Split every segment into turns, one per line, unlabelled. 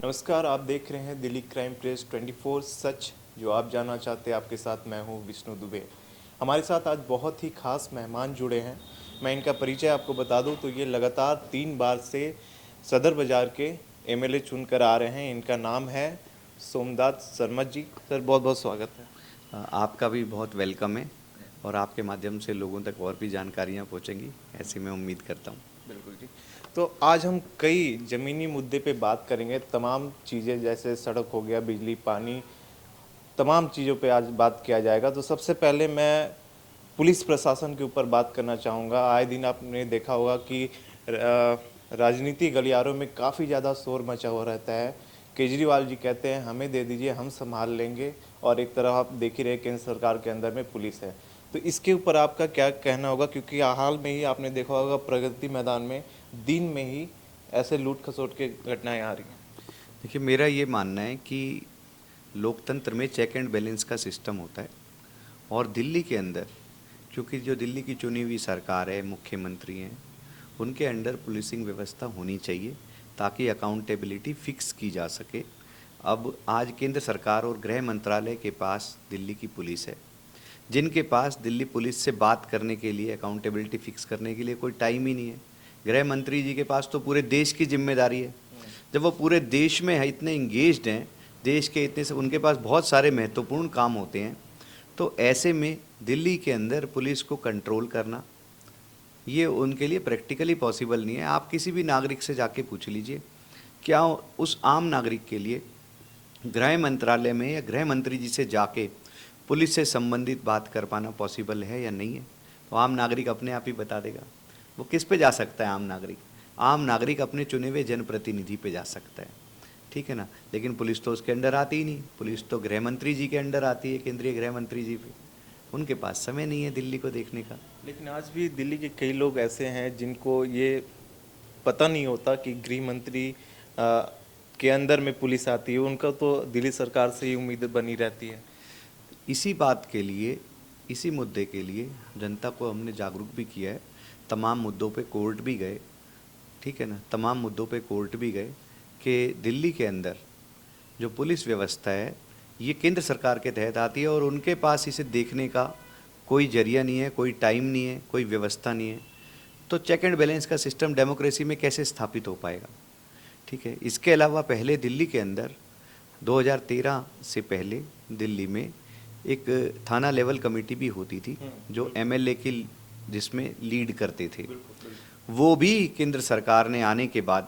नमस्कार, आप देख रहे हैं दिल्ली क्राइम प्रेस 24 सच। जो आप जानना चाहते हैं, आपके साथ मैं हूं विष्णु दुबे। हमारे साथ आज बहुत ही खास मेहमान जुड़े हैं। मैं इनका परिचय आपको बता दूं तो ये लगातार 3 बार से सदर बाज़ार के एमएलए चुनकर आ रहे हैं। इनका नाम है सोमनाथ शर्मा जी। सर, बहुत बहुत स्वागत है।
आपका भी बहुत वेलकम है और आपके माध्यम से लोगों तक और भी जानकारियाँ पहुँचेंगी, ऐसी मैं उम्मीद करता हूँ।
बिल्कुल जी। तो आज हम कई ज़मीनी मुद्दे पे बात करेंगे। तमाम चीज़ें जैसे सड़क हो गया, बिजली, पानी, तमाम चीज़ों पे आज बात किया जाएगा। तो सबसे पहले मैं पुलिस प्रशासन के ऊपर बात करना चाहूँगा। आए दिन आपने देखा होगा कि राजनीति गलियारों में काफ़ी ज़्यादा शोर मचा हुआ रहता है। केजरीवाल जी कहते हैं हमें दे दीजिए, हम संभाल लेंगे, और एक तरफ आप देख ही रहे केंद्र सरकार के अंदर में पुलिस है। तो इसके ऊपर आपका क्या कहना होगा? क्योंकि हाल में ही आपने देखा होगा प्रगति मैदान में दिन में ही ऐसे लूट खसोट के घटनाएं आ रही हैं।
देखिए, मेरा ये मानना है कि लोकतंत्र में चेक एंड बैलेंस का सिस्टम होता है और दिल्ली के अंदर, क्योंकि जो दिल्ली की चुनी हुई सरकार है, मुख्यमंत्री हैं, उनके अंडर पुलिसिंग व्यवस्था होनी चाहिए ताकि अकाउंटेबिलिटी फिक्स की जा सके। अब आज केंद्र सरकार और गृह मंत्रालय के पास दिल्ली की पुलिस है, जिनके पास दिल्ली पुलिस से बात करने के लिए, अकाउंटेबिलिटी फिक्स करने के लिए कोई टाइम ही नहीं है। गृह मंत्री जी के पास तो पूरे देश की जिम्मेदारी है। जब वो पूरे देश में है, इतने इंगेज्ड हैं, देश के इतने से उनके पास बहुत सारे महत्वपूर्ण काम होते हैं, तो ऐसे में दिल्ली के अंदर पुलिस को कंट्रोल करना ये उनके लिए प्रैक्टिकली पॉसिबल नहीं है। आप किसी भी नागरिक से जाके पूछ लीजिए, क्या उस आम नागरिक के लिए गृह मंत्रालय में या गृह मंत्री जी से जाके पुलिस से संबंधित बात कर पाना पॉसिबल है या नहीं है? तो आम नागरिक अपने आप ही बता देगा। वो किस पे जा सकता है आम नागरिक? आम नागरिक अपने चुने हुए जनप्रतिनिधि पे जा सकता है, ठीक है ना। लेकिन पुलिस तो उसके अंडर आती ही नहीं। पुलिस तो गृह मंत्री जी के अंडर आती है, केंद्रीय गृह मंत्री जी पे। उनके पास समय नहीं है दिल्ली को देखने का।
लेकिन आज भी दिल्ली के कई लोग ऐसे हैं जिनको ये पता नहीं होता कि गृह मंत्री के अंदर में पुलिस आती है। उनका तो दिल्ली सरकार से ही उम्मीद बनी रहती है।
इसी बात के लिए, इसी मुद्दे के लिए जनता को हमने जागरूक भी किया है। तमाम मुद्दों पे कोर्ट भी गए, ठीक है ना, तमाम मुद्दों पे कोर्ट भी गए कि दिल्ली के अंदर जो पुलिस व्यवस्था है ये केंद्र सरकार के तहत आती है और उनके पास इसे देखने का कोई जरिया नहीं है, कोई टाइम नहीं है, कोई व्यवस्था नहीं है। तो चेक एंड बैलेंस का सिस्टम डेमोक्रेसी में कैसे स्थापित हो पाएगा? ठीक है। इसके अलावा पहले दिल्ली के अंदर 2013 से पहले दिल्ली में एक थाना लेवल कमेटी भी होती थी जो एमएलए की, जिसमें लीड करते थे। वो भी केंद्र सरकार ने आने के बाद,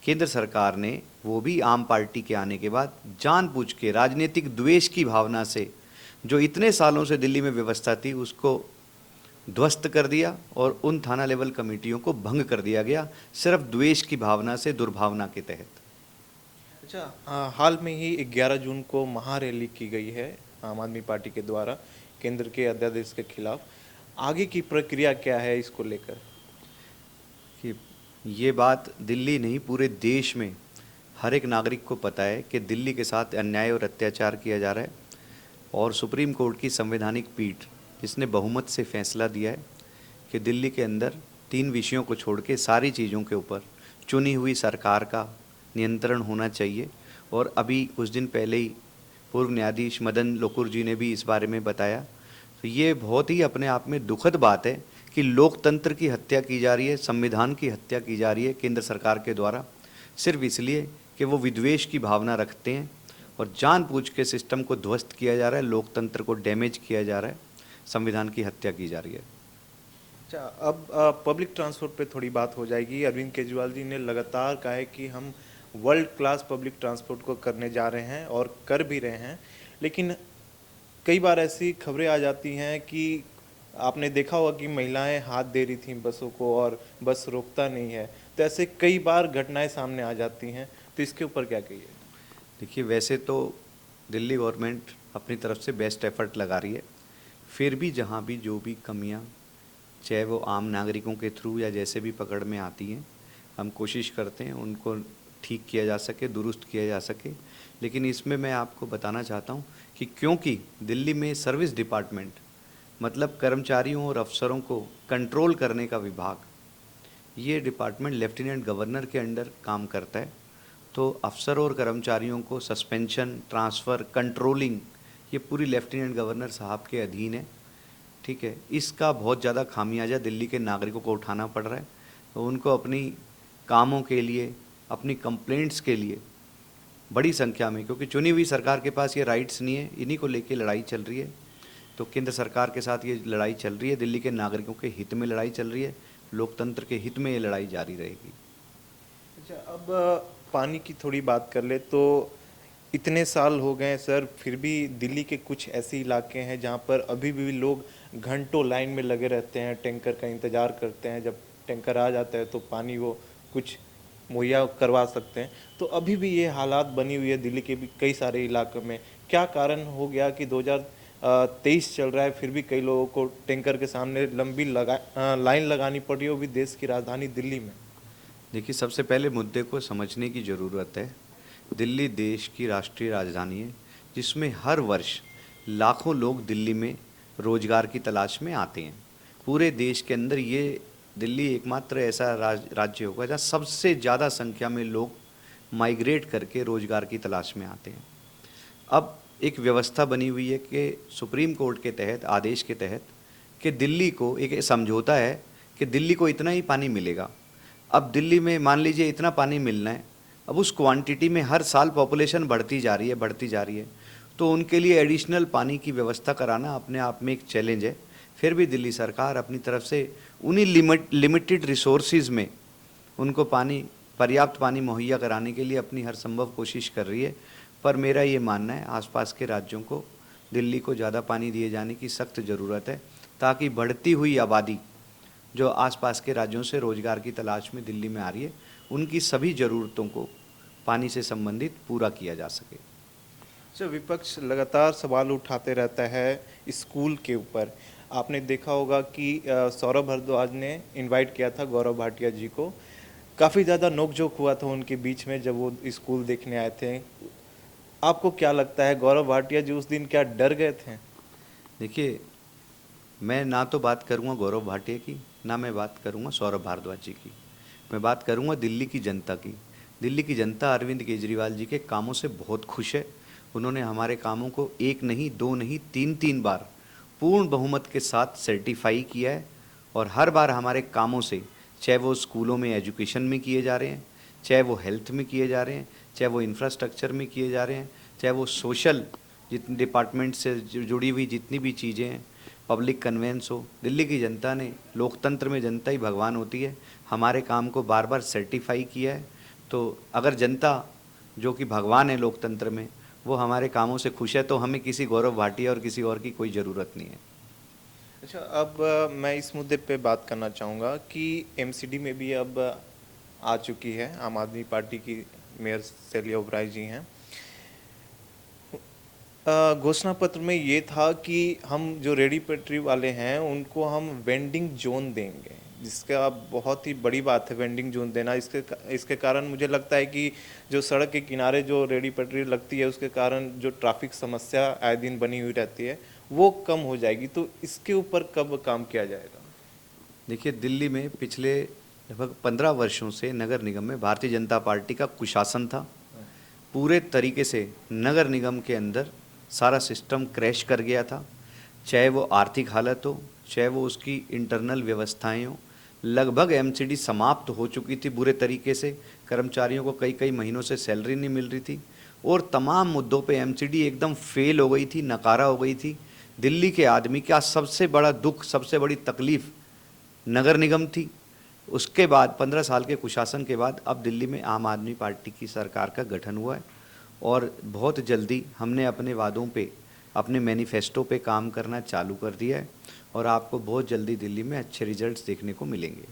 केंद्र सरकार ने वो भी आम पार्टी के आने के बाद जानबूझ के राजनीतिक द्वेष की भावना से जो इतने सालों से दिल्ली में व्यवस्था थी उसको ध्वस्त कर दिया और उन थाना लेवल कमेटियों को भंग कर दिया गया, सिर्फ द्वेष की भावना से, दुर्भावना के तहत।
अच्छा, हाल में ही 11 जून को महारैली की गई है आम आदमी पार्टी के द्वारा केंद्र के अध्यादेश के खिलाफ। आगे की प्रक्रिया क्या है इसको लेकर?
कि ये बात दिल्ली नहीं, पूरे देश में हर एक नागरिक को पता है कि दिल्ली के साथ अन्याय और अत्याचार किया जा रहा है और सुप्रीम कोर्ट की संवैधानिक पीठ, जिसने बहुमत से फैसला दिया है कि दिल्ली के अंदर 3 विषयों को छोड़ के सारी चीज़ों के ऊपर चुनी हुई सरकार का नियंत्रण होना चाहिए। और अभी कुछ दिन पहले ही पूर्व न्यायाधीश मदन लोकुर जी ने भी इस बारे में बताया। तो ये बहुत ही अपने आप में दुखद बात है कि लोकतंत्र की हत्या की जा रही है, संविधान की हत्या की जा रही है केंद्र सरकार के द्वारा, सिर्फ इसलिए कि वो विद्वेष की भावना रखते हैं और जानबूझ के सिस्टम को ध्वस्त किया जा रहा है, लोकतंत्र को डैमेज किया जा रहा है, संविधान की हत्या की जा रही है।
अच्छा, अब पब्लिक ट्रांसपोर्ट पे थोड़ी बात हो जाएगी। अरविंद केजरीवाल जी ने लगातार कहा है कि हम वर्ल्ड क्लास पब्लिक ट्रांसपोर्ट को करने जा रहे हैं और कर भी रहे हैं। लेकिन कई बार ऐसी खबरें आ जाती हैं कि आपने देखा होगा कि महिलाएं हाथ दे रही थीं बसों को और बस रोकता नहीं है। तो ऐसे कई बार घटनाएं सामने आ जाती हैं। तो इसके ऊपर क्या कहिए?
देखिए, वैसे तो दिल्ली गवर्नमेंट अपनी तरफ से बेस्ट एफर्ट लगा रही है, फिर भी जहाँ भी जो भी कमियाँ, चाहे वो आम नागरिकों के थ्रू या जैसे भी पकड़ में आती हैं, हम कोशिश करते हैं उनको ठीक किया जा सके, दुरुस्त किया जा सके। लेकिन इसमें मैं आपको बताना चाहता हूँ कि क्योंकि दिल्ली में सर्विस डिपार्टमेंट, मतलब कर्मचारियों और अफसरों को कंट्रोल करने का विभाग, ये डिपार्टमेंट लेफ्टिनेंट गवर्नर के अंडर काम करता है तो अफसर और कर्मचारियों को सस्पेंशन, ट्रांसफ़र, कंट्रोलिंग ये पूरी लेफ्टिनेंट गवर्नर साहब के अधीन है। ठीक है, इसका बहुत ज़्यादा खामियाजा दिल्ली के नागरिकों को उठाना पड़ रहा है। तो उनको अपनी कामों के लिए, अपनी कंप्लेंट्स के लिए बड़ी संख्या में, क्योंकि चुनी हुई सरकार के पास ये राइट्स नहीं है, इन्हीं को लेके लड़ाई चल रही है। तो केंद्र सरकार के साथ ये लड़ाई चल रही है, दिल्ली के नागरिकों के हित में लड़ाई चल रही है, लोकतंत्र के हित में ये लड़ाई जारी रहेगी।
अच्छा, अब पानी की थोड़ी बात कर ले तो इतने साल हो गए सर, फिर भी दिल्ली के कुछ ऐसे इलाके हैं जहाँ पर अभी भी लोग घंटों लाइन में लगे रहते हैं, टैंकर का इंतज़ार करते हैं। जब टैंकर आ जाता है तो पानी वो कुछ मुहैया करवा सकते हैं। तो अभी भी ये हालात बनी हुई है दिल्ली के भी कई सारे इलाकों में। क्या कारण हो गया कि 2023 चल रहा है फिर भी कई लोगों को टैंकर के सामने लंबी लाइन लगानी पड़ रही है, वो भी देश की राजधानी दिल्ली में?
देखिए, सबसे पहले मुद्दे को समझने की ज़रूरत है। दिल्ली देश की राष्ट्रीय राजधानी है, जिसमें हर वर्ष लाखों लोग दिल्ली में रोजगार की तलाश में आते हैं। पूरे देश के अंदर ये दिल्ली एकमात्र ऐसा राज्य होगा जहाँ सबसे ज़्यादा संख्या में लोग माइग्रेट करके रोजगार की तलाश में आते हैं। अब एक व्यवस्था बनी हुई है कि सुप्रीम कोर्ट के तहत, आदेश के तहत, कि दिल्ली को एक समझौता है कि दिल्ली को इतना ही पानी मिलेगा। अब दिल्ली में मान लीजिए इतना पानी मिलना है, अब उस क्वांटिटी में हर साल पॉपुलेशन बढ़ती जा रही है, तो उनके लिए एडिशनल पानी की व्यवस्था कराना अपने आप में एक चैलेंज है। फिर भी दिल्ली सरकार अपनी तरफ से उन्हीं लिमिटेड रिसोर्सेज में उनको पर्याप्त पानी मुहैया कराने के लिए अपनी हर संभव कोशिश कर रही है। पर मेरा ये मानना है, आसपास के राज्यों को दिल्ली को ज़्यादा पानी दिए जाने की सख्त ज़रूरत है, ताकि बढ़ती हुई आबादी जो आसपास के राज्यों से रोजगार की तलाश में दिल्ली में आ रही है, उनकी सभी ज़रूरतों को पानी से संबंधित पूरा किया जा सके।
जो विपक्ष लगातार सवाल उठाते रहता है स्कूल के ऊपर। आपने देखा होगा कि सौरभ भारद्वाज ने इनवाइट किया था गौरव भाटिया जी को। काफ़ी ज़्यादा नोक-झोंक हुआ था उनके बीच में जब वो स्कूल देखने आए थे। आपको क्या लगता है, गौरव भाटिया जी उस दिन क्या डर गए थे?
देखिए, मैं ना तो बात करूँगा गौरव भाटिया की, ना मैं बात करूँगा सौरभ भारद्वाज जी की। मैं बात करूँगा दिल्ली की जनता की। दिल्ली की जनता अरविंद केजरीवाल जी के कामों से बहुत खुश है। उन्होंने हमारे कामों को एक नहीं, दो नहीं, तीन बार पूर्ण बहुमत के साथ सर्टिफाई किया है। और हर बार हमारे कामों से, चाहे वो स्कूलों में एजुकेशन में किए जा रहे हैं, चाहे वो हेल्थ में किए जा रहे हैं, चाहे वो इंफ्रास्ट्रक्चर में किए जा रहे हैं, चाहे वो सोशल जितने डिपार्टमेंट से जुड़ी हुई जितनी भी चीज़ें हैं, पब्लिक कन्वेंस हो, दिल्ली की जनता ने, लोकतंत्र में जनता ही भगवान होती है, हमारे काम को बार बार सर्टिफाई किया है। तो अगर जनता जो कि भगवान है लोकतंत्र में, वो हमारे कामों से खुश है, तो हमें किसी गौरव भाटिया और किसी और की कोई ज़रूरत नहीं है।
अच्छा, अब मैं इस मुद्दे पे बात करना चाहूँगा कि एमसीडी में भी अब आ चुकी है, आम आदमी पार्टी की मेयर शैल्या ओबराय जी हैं। घोषणा पत्र में ये था कि हम जो रेडी पटरी वाले हैं उनको हम वेंडिंग जोन देंगे, जिसका बहुत ही बड़ी बात है वेंडिंग जोन देना। इसके कारण मुझे लगता है कि जो सड़क के किनारे जो रेडी पटरी लगती है उसके कारण जो ट्रैफिक समस्या आए दिन बनी हुई रहती है वो कम हो जाएगी। तो इसके ऊपर कब काम किया जाएगा?
देखिए, दिल्ली में पिछले लगभग 15 वर्षों से नगर निगम में भारतीय जनता पार्टी का कुशासन था। पूरे तरीके से नगर निगम के अंदर सारा सिस्टम क्रैश कर गया था, चाहे वो आर्थिक हालत हो, चाहे वो उसकी इंटरनल व्यवस्थाएं हो। लगभग एमसीडी समाप्त हो चुकी थी बुरे तरीके से, कर्मचारियों को कई कई महीनों से सैलरी नहीं मिल रही थी, और तमाम मुद्दों पे एमसीडी एकदम फेल हो गई थी, नकारा हो गई थी। दिल्ली के आदमी का सबसे बड़ा दुख, सबसे बड़ी तकलीफ नगर निगम थी। उसके बाद 15 साल के कुशासन के बाद अब दिल्ली में आम आदमी पार्टी की सरकार का गठन हुआ है, और बहुत जल्दी हमने अपने वादों पे, अपने मैनिफेस्टो पे काम करना चालू कर दिया है, और आपको बहुत जल्दी दिल्ली में अच्छे रिजल्ट्स देखने को मिलेंगे।